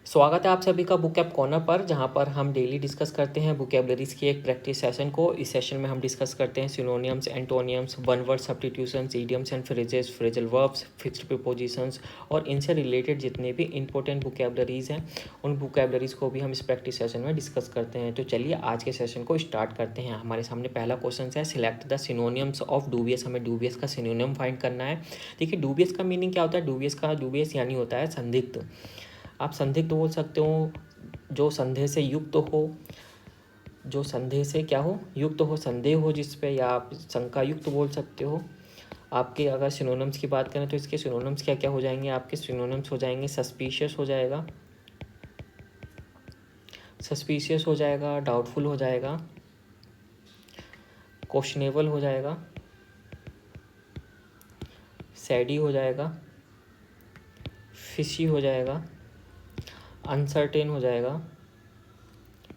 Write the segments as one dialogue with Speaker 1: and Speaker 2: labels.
Speaker 1: स्वागत है आप सभी का बुक ऐप कॉर्नर पर, जहां पर हम डेली डिस्कस करते हैं वोकैबुलरीज की एक प्रैक्टिस सेशन को। इस सेशन में हम डिस्कस करते हैं synonyms, एंटोनियम्स, one word substitutions, idioms and phrases, phrasal verbs, fixed prepositions और इनसे रिलेटेड जितने भी इंपॉर्टेंट वोकैबुलरीज हैं उन वोकैबुलरीज को भी हम इस प्रैक्टिस सेशन में डिस्कस करते हैं। तो चलिए आज के सेशन को स्टार्ट करते हैं। हमारे सामने पहला क्वेश्चन है, select the synonyms of dubious. हमें डूबियस का सिनोनियम फाइंड करना है। देखिए डूबियस का मीनिंग क्या होता है। डूबियस यानी होता है संदिग्ध। आप संदिग्ध बोल सकते हो, जो संदेह से युक्त हो, जो संदेह से क्या हो, युक्त हो, संदेह हो जिस पे, या आप शंका युक्त बोल सकते हो। आपके अगर सिनोनिम्स की बात करें तो इसके सिनोनिम्स क्या क्या हो जाएंगे। आपके सिनोनिम्स हो जाएंगे सस्पिशियस हो जाएगा, सस्पिशियस हो जाएगा, डाउटफुल हो जाएगा, क्वेश्चनेबल हो जाएगा, सैडी हो जाएगा, फिशी हो जाएगा, अनसर्टेन हो जाएगा।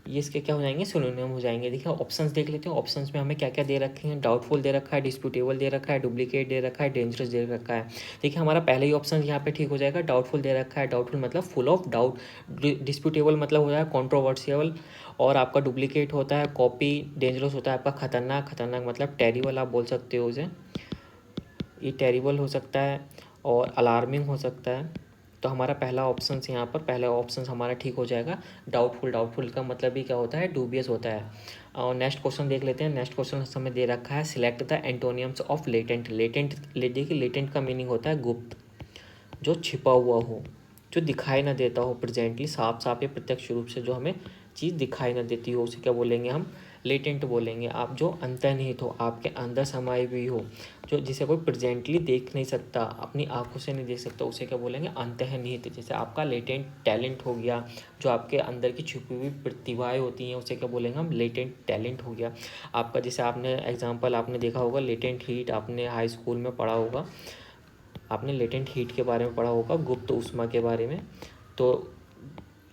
Speaker 1: ये इसके क्या हो जाएंगे, सिनोनिम हो जाएंगे। देखिए ऑप्शंस देख लेते हैं। ऑप्शंस में हमें क्या क्या दे रखे हैं। डाउटफुल दे रखा है, डिस्प्यूटेबल दे रखा है, डुप्लीकेट दे रखा है, डेंजरस दे रखा है। देखिए हमारा पहले ही ऑप्शन यहाँ पे ठीक हो जाएगा। डाउटफुल दे रखा है, डाउटफुल मतलब फुल ऑफ डाउट। डिस्प्यूटेबल मतलब हो जाएगा कॉन्ट्रोवर्शियल, और आपका डुप्लीकेट होता है कॉपी। डेंजरस होता है आपका खतरनाक। खतरनाक मतलब टेरिबल आप बोल सकते हो उसे, ये टेरिबल हो सकता है, और अलार्मिंग हो सकता है। तो हमारा पहला ऑप्शन यहाँ पर, पहला ऑप्शन हमारा ठीक हो जाएगा। डाउटफुल, डाउटफुल का मतलब भी क्या होता है, डूबियस होता है। और नेक्स्ट क्वेश्चन देख लेते हैं। नेक्स्ट क्वेश्चन हमें दे रखा है, सिलेक्ट द एंटोनियम्स ऑफ लेटेंट। देखिए लेटेंट का मीनिंग होता है गुप्त, जो छिपा हुआ हो, जो दिखाई ना देता हो प्रेजेंटली, साफ साफ या प्रत्यक्ष रूप से जो हमें चीज़ दिखाई ना देती हो, उसे क्या बोलेंगे हम, लेटेंट बोलेंगे। आप जो अंतर्निहित हो, आपके अंदर समाई हुई हो, जो जिसे कोई प्रेजेंटली देख नहीं सकता, अपनी आंखों से नहीं देख सकता, उसे क्या बोलेंगे, अंतर्निहित। जैसे आपका लेटेंट टैलेंट हो गया, जो आपके अंदर की छुपी हुई प्रतिभाएं होती हैं, उसे क्या बोलेंगे हम, लेटेंट टैलेंट हो गया आपका। जैसे आपने एग्जाम्पल आपने देखा होगा, लेटेंट हीट, आपने हाई स्कूल में पढ़ा होगा, आपने लेटेंट हीट के बारे में पढ़ा होगा, गुप्त ऊष्मा के बारे में। तो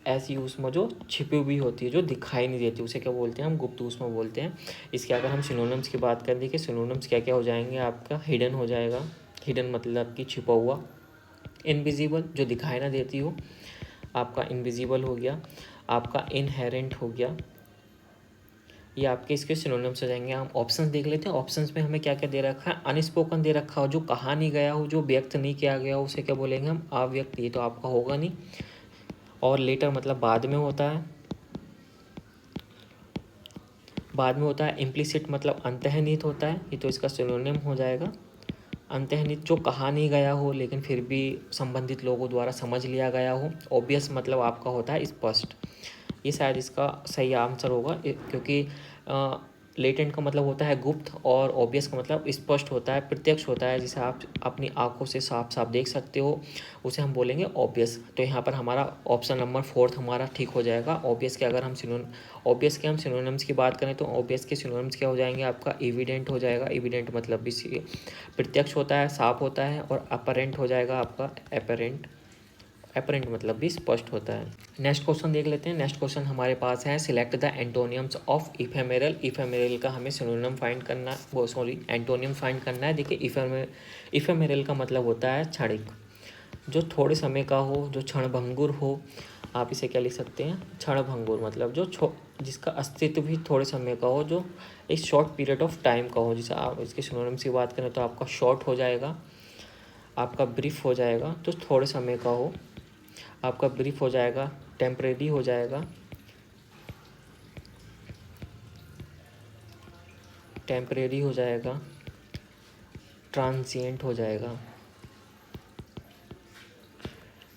Speaker 1: ऐसी ऊष्मा जो छिपी हुई होती है, जो दिखाई नहीं देती, उसे क्या बोलते हैं हम, गुप्त ऊष्मा बोलते हैं। इसके अगर हम सिनोनिम्स की बात करें, देखिए सिनोनिम्स क्या क्या हो जाएंगे आपका, हिडन हो जाएगा। हिडन मतलब कि छिपा हुआ। इनविजिबल, जो दिखाई ना देती हो, आपका इनविजिबल हो गया। आपका इनहेरेंट हो गया। ये आपके इसके सिनोनिम्स हो जाएंगे। हम ऑप्शंस देख लेते हैं। ऑप्शंस में हमें क्या क्या दे रखा है, अनस्पोकन दे रखा हो, जो कहा नहीं गया हो, जो व्यक्त नहीं किया गया हो, उसे क्या बोलेंगे हम, अव्यक्त। ये तो आपका होगा नहीं। और लेटर मतलब बाद में होता है, बाद में होता है। इम्प्लिसिट मतलब अंतर्निहित होता है, ये तो इसका सिनोनिम हो जाएगा। अंतर्निहित, जो कहा नहीं गया हो लेकिन फिर भी संबंधित लोगों द्वारा समझ लिया गया हो। ऑब्वियस मतलब आपका होता है स्पष्ट। ये शायद इसका सही आंसर होगा, क्योंकि लेटेंट का मतलब होता है गुप्त, और ऑब्वियस का मतलब स्पष्ट होता है, प्रत्यक्ष होता है, जिसे आप अपनी आंखों से साफ साफ देख सकते हो, उसे हम बोलेंगे ऑब्वियस। तो यहाँ पर हमारा ऑप्शन नंबर 4 हमारा ठीक हो जाएगा। ऑब्वियस के अगर हम ऑब्वियस के हम सिनोनिम्स की बात करें तो ऑब्वियस के सिनोनिम्स क्या हो जाएंगे, आपका एविडेंट हो जाएगा। एविडेंट मतलब भी प्रत्यक्ष होता है, साफ होता है। और अपरेंट हो जाएगा आपका एपरेंट। एपरेंट मतलब भी स्पष्ट होता है। नेक्स्ट क्वेश्चन देख लेते हैं। नेक्स्ट क्वेश्चन हमारे पास है, सिलेक्ट द एंटोनियम्स ऑफ इफेमेरल। इफेमेरल का हमें सिनोनिम फाइंड करना, वो सॉरी एंटोनियम फाइंड करना है। देखिए इफेमेरल का मतलब होता है क्षणिक, जो थोड़े समय का हो, जो क्षणभंगुर हो। आप इसे क्या लिख सकते हैं, क्षणभंगुर मतलब जो जिसका अस्तित्व भी थोड़े समय का हो, जो एक शॉर्ट पीरियड ऑफ टाइम का हो। जैसे आप इसके सिनोनिम्स की बात करें तो आपका शॉर्ट हो जाएगा, आपका ब्रीफ हो जाएगा, तो थोड़े समय का हो, आपका ब्रीफ हो जाएगा, टेम्परेरी हो जाएगा, टेम्परेरी हो जाएगा, ट्रांजिएंट हो जाएगा।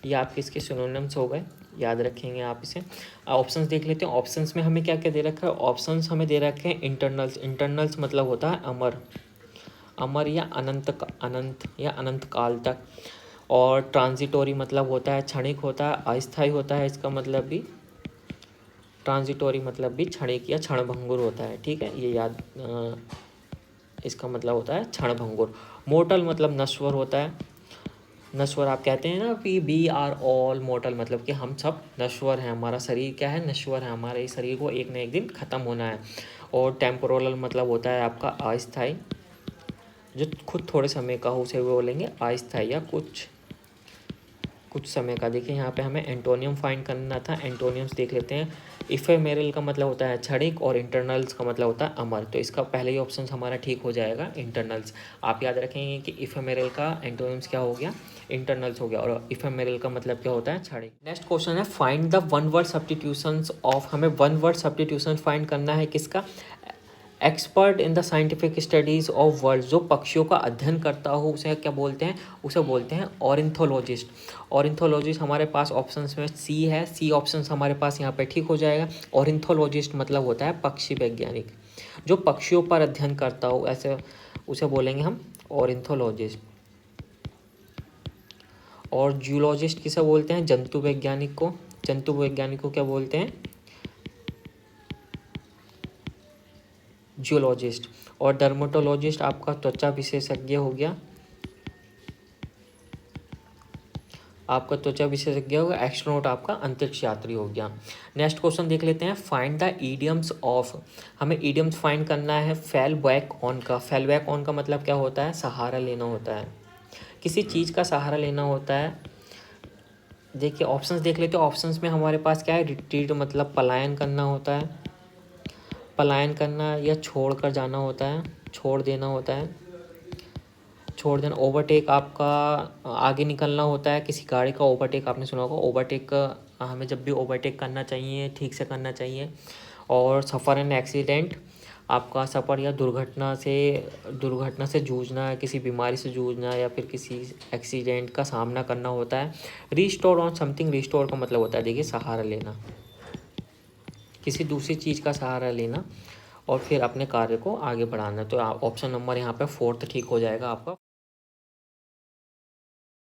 Speaker 1: ये आपके इसके सिनोनिम्स हो गए, याद रखेंगे आप इसे। ऑप्शंस देख लेते हैं। ऑप्शंस में हमें क्या क्या दे रखा है। ऑप्शंस हमें दे रखे हैं इंटरनल्स। इंटरनल्स मतलब होता है अमर, अमर या अनंत या अनंत काल तक। और ट्रांजिटोरी मतलब होता है क्षणिक होता है, अस्थायी होता है। इसका मतलब भी ट्रांजिटोरी मतलब भी क्षणिक या क्षणभंगुर होता है। ठीक है, ये याद इसका मतलब होता है क्षणभंगुर। मोर्टल मतलब नश्वर होता है। नश्वर आप कहते हैं ना कि वी आर ऑल मोर्टल, मतलब कि हम सब नश्वर हैं, हमारा शरीर क्या है, नश्वर है, हमारे शरीर को एक न एक दिन ख़त्म होना है। और टेम्पोरल मतलब होता है आपका अस्थायी, जो खुद थोड़े समय का हो, उसे बोलेंगे अस्थायी या कुछ कुछ समय का। देखिए यहाँ पे हमें एंटोनियम फाइंड करना था, एंटोनियम्स देख लेते हैं। इफेमेरल का मतलब होता है क्षणिक और इंटरनल्स का मतलब होता है अमर। तो इसका पहले ही ऑप्शन हमारा ठीक हो जाएगा, इंटरनल्स। आप याद रखेंगे कि इफेमेरल का एंटोनियम्स क्या हो गया, इंटरनल्स हो गया, और इफेमेरल का मतलब क्या होता है, क्षणिक। नेक्स्ट क्वेश्चन है find the one word substitutions of, हमें वन वर्ड सब्स्टिट्यूशन फाइंड करना है किसका, expert in the scientific studies of words, जो पक्षियों का अध्ययन करता हो उसे क्या बोलते हैं, उसे बोलते हैं ऑर्निथोलॉजिस्ट। ऑर्निथोलॉजिस्ट हमारे पास ऑप्शंस में सी है, सी ऑप्शन हमारे पास यहाँ पे ठीक हो जाएगा। ऑर्निथोलॉजिस्ट मतलब होता है पक्षी वैज्ञानिक, जो पक्षियों पर अध्ययन करता हो, ऐसे उसे बोलेंगे हम ऑर्निथोलॉजिस्ट। और जूलॉजिस्ट किसे बोलते हैं, जंतु वैज्ञानिक को, जंतु वैज्ञानिक को क्या बोलते हैं, जूलॉजिस्ट। और डर्मेटोलॉजिस्ट आपका त्वचा विशेषज्ञ हो गया, आपका त्वचा विशेषज्ञ होगा। एस्ट्रोनॉट आपका अंतरिक्ष यात्री हो गया। नेक्स्ट क्वेश्चन देख लेते हैं फाइंड द ईडियम्स ऑफ, हमें ईडियम्स फाइंड करना है फेल बैक ऑन का। फेल बैक ऑन का मतलब क्या होता है, सहारा लेना होता है, किसी चीज़ का सहारा लेना होता है। देखिए ऑप्शंस देख लेते हैं, ऑप्शंस में हमारे पास क्या है, रिट्रीट मतलब पलायन करना होता है, पलायन करना, या छोड़ कर जाना होता है, छोड़ देना होता है, छोड़ देना। ओवरटेक आपका आगे निकलना होता है, किसी गाड़ी का ओवरटेक आपने सुना होगा, ओवरटेक हमें जब भी ओवरटेक करना चाहिए ठीक से करना चाहिए। और सफ़र एंड एक्सीडेंट, आपका सफ़र या दुर्घटना से जूझना, किसी बीमारी से जूझना, या फिर किसी एक्सीडेंट का सामना करना होता है। रिस्टोर ऑन समथिंग, रिस्टोर का मतलब होता है देखिए सहारा लेना, किसी दूसरी चीज़ का सहारा लेना और फिर अपने कार्य को आगे बढ़ाना। तो ऑप्शन नंबर यहाँ पे 4 ठीक हो जाएगा आपका।